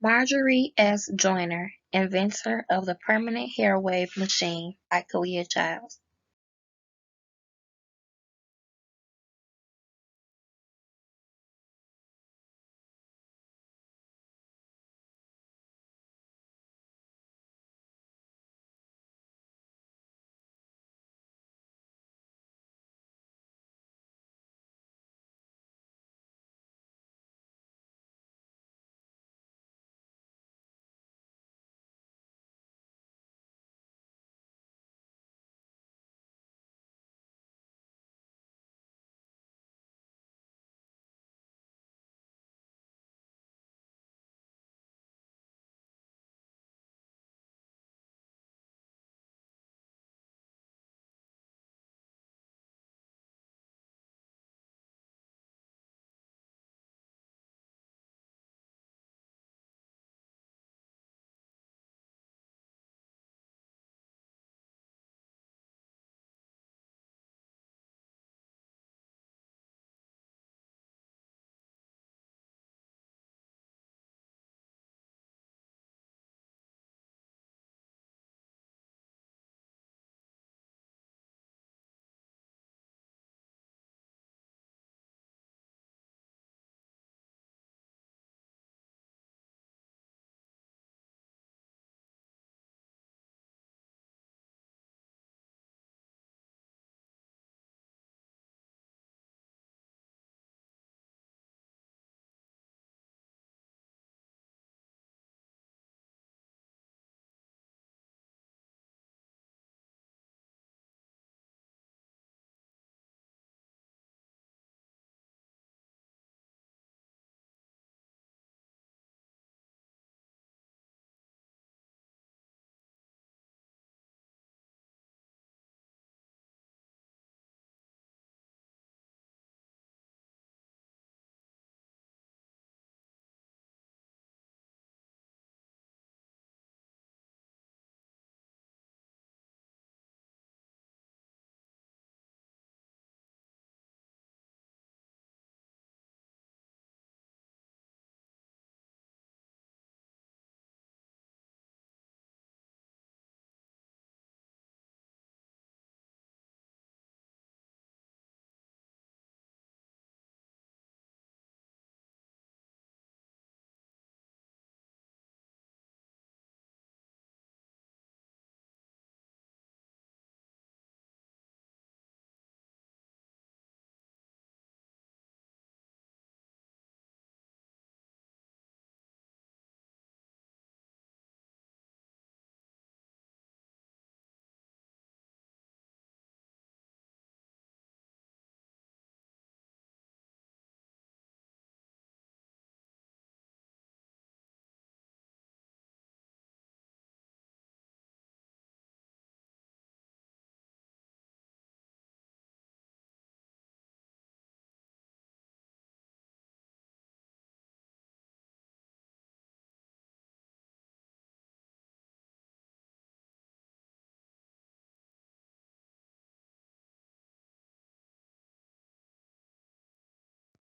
Marjorie S. Joyner, inventor of the permanent hair wave machine by Kalia Childs.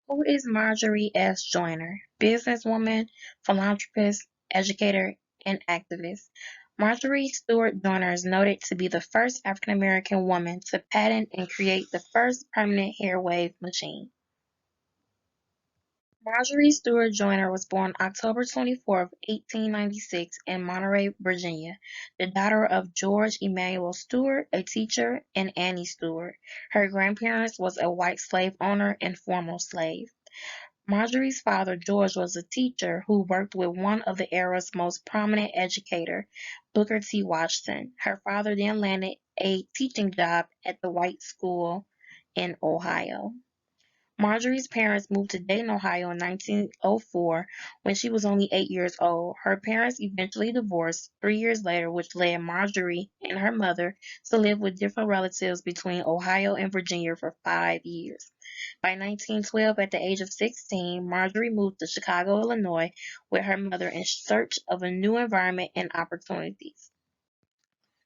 Who is Marjorie S. Joyner? Businesswoman, philanthropist, educator, and activist. Marjorie Stewart Joyner is noted to be the first African American woman to patent and create the first permanent hair wave machine. Marjorie Stewart Joyner was born October 24, 1896 in Monterey, Virginia, the daughter of George Emanuel Stewart, a teacher, and Annie Stewart. Her grandparents was a white slave owner and former slave. Marjorie's father, George, was a teacher who worked with one of the era's most prominent educator, Booker T. Washington. Her father then landed a teaching job at the white school in Ohio. Marjorie's parents moved to Dayton, Ohio in 1904 when she was only 8 years old. Her parents eventually divorced 3 years later, which led Marjorie and her mother to live with different relatives between Ohio and Virginia for 5 years. By 1912, at the age of 16, Marjorie moved to Chicago, Illinois, with her mother in search of a new environment and opportunities.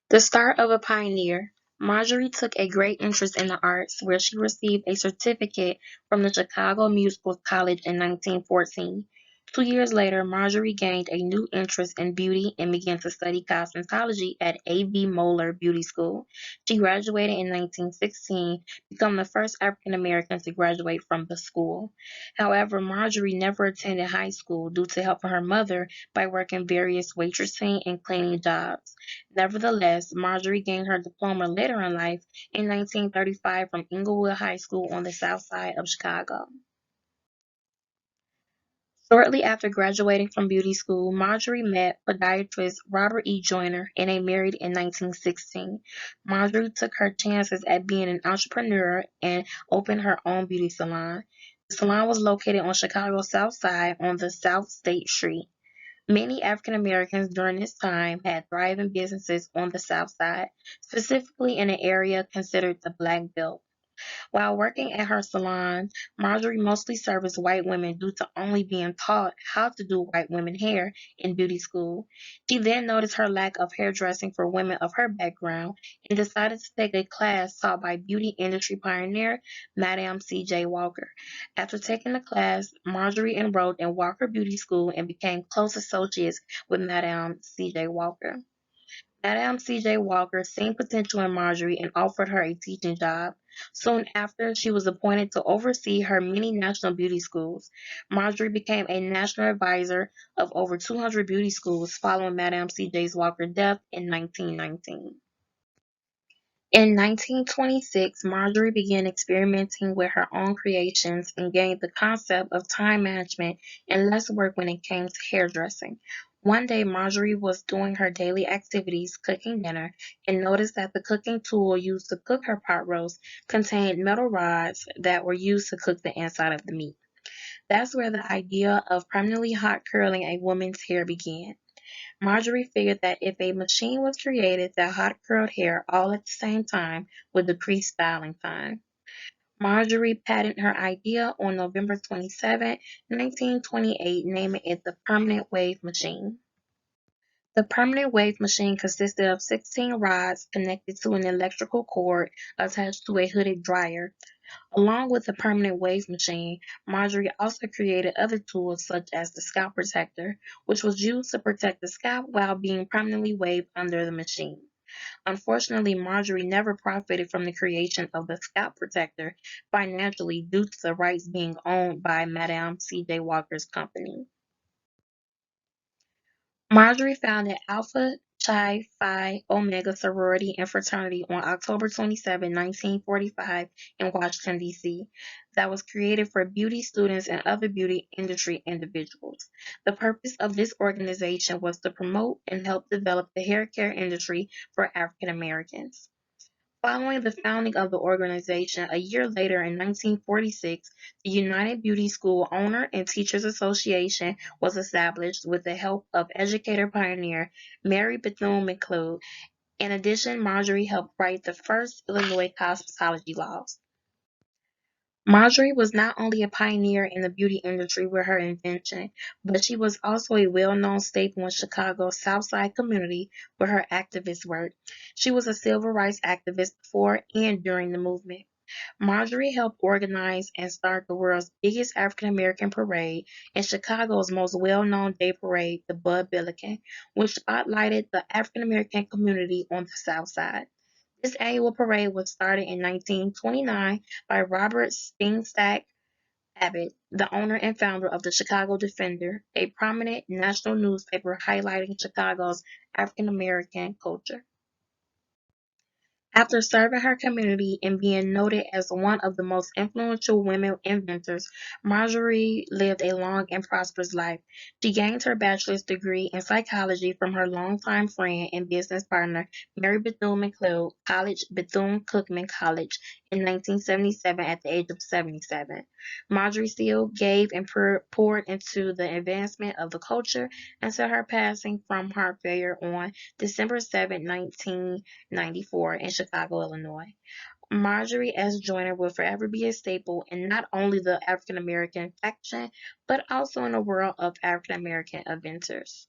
The start of a pioneer, Marjorie took a great interest in the arts, where she received a certificate from the Chicago Musical College in 1914. 2 years later, Marjorie gained a new interest in beauty and began to study cosmetology at A.V. Moeller Beauty School. She graduated in 1916, becoming the first African American to graduate from the school. However, Marjorie never attended high school due to helping her mother by working various waitressing and cleaning jobs. Nevertheless, Marjorie gained her diploma later in life in 1935 from Inglewood High School on the south side of Chicago. Shortly after graduating from beauty school, Marjorie met podiatrist Robert E. Joyner and they married in 1916. Marjorie took her chances at being an entrepreneur and opened her own beauty salon. The salon was located on Chicago's South Side on the South State Street. Many African Americans during this time had thriving businesses on the South Side, specifically in an area considered the Black Belt. While working at her salon, Marjorie mostly serviced white women due to only being taught how to do white women hair in beauty school. She then noticed her lack of hairdressing for women of her background and decided to take a class taught by beauty industry pioneer Madame C.J. Walker. After taking the class, Marjorie enrolled in Walker Beauty School and became close associates with Madame C.J. Walker. Madame C.J. Walker seen potential in Marjorie and offered her a teaching job. Soon after, she was appointed to oversee her many national beauty schools. Marjorie became a national advisor of over 200 beauty schools following Madame C.J. Walker's death in 1919. In 1926, Marjorie began experimenting with her own creations and gained the concept of time management and less work when it came to hairdressing. One day, Marjorie was doing her daily activities, cooking dinner, and noticed that the cooking tool used to cook her pot roast contained metal rods that were used to cook the inside of the meat. That's where the idea of permanently hot curling a woman's hair began. Marjorie figured that if a machine was created that hot curled hair all at the same time would decrease styling time. Marjorie patented her idea on November 27, 1928, naming it the permanent wave machine. The permanent wave machine consisted of 16 rods connected to an electrical cord attached to a hooded dryer. Along with the permanent wave machine, Marjorie also created other tools such as the scalp protector, which was used to protect the scalp while being permanently waved under the machine. Unfortunately, Marjorie never profited from the creation of the scalp protector financially due to the rights being owned by Madame C.J. Walker's company. Marjorie founded Alpha Chi Phi Omega sorority and fraternity on October 27, 1945, in Washington, D.C., that was created for beauty students and other beauty industry individuals. The purpose of this organization was to promote and help develop the hair care industry for African Americans. Following the founding of the organization a year later in 1946, the United Beauty School Owner and Teachers Association was established with the help of educator pioneer Mary Bethune-McLeod. In addition, Marjorie helped write the first Illinois cosmetology laws. Marjorie was not only a pioneer in the beauty industry with her invention, but she was also a well-known staple in Chicago's South Side community with her activist work. She was a civil rights activist before and during the movement. Marjorie helped organize and start the world's biggest African American parade and Chicago's most well-known day parade, the Bud Billiken, which spotlighted the African American community on the South Side. This annual parade was started in 1929 by Robert Steenstack Abbott, the owner and founder of the Chicago Defender, a prominent national newspaper highlighting Chicago's African American culture. After serving her community and being noted as one of the most influential women inventors, Marjorie lived a long and prosperous life. She gained her bachelor's degree in psychology from her longtime friend and business partner, Mary Bethune-McLeod, College Bethune-Cookman College, in 1977 at the age of 77. Marjorie still gave and poured into the advancement of the culture until her passing from heart failure on December 7, 1994 in Chicago, Illinois. Marjorie S. Joyner will forever be a staple in not only the African American faction, but also in the world of African American inventors.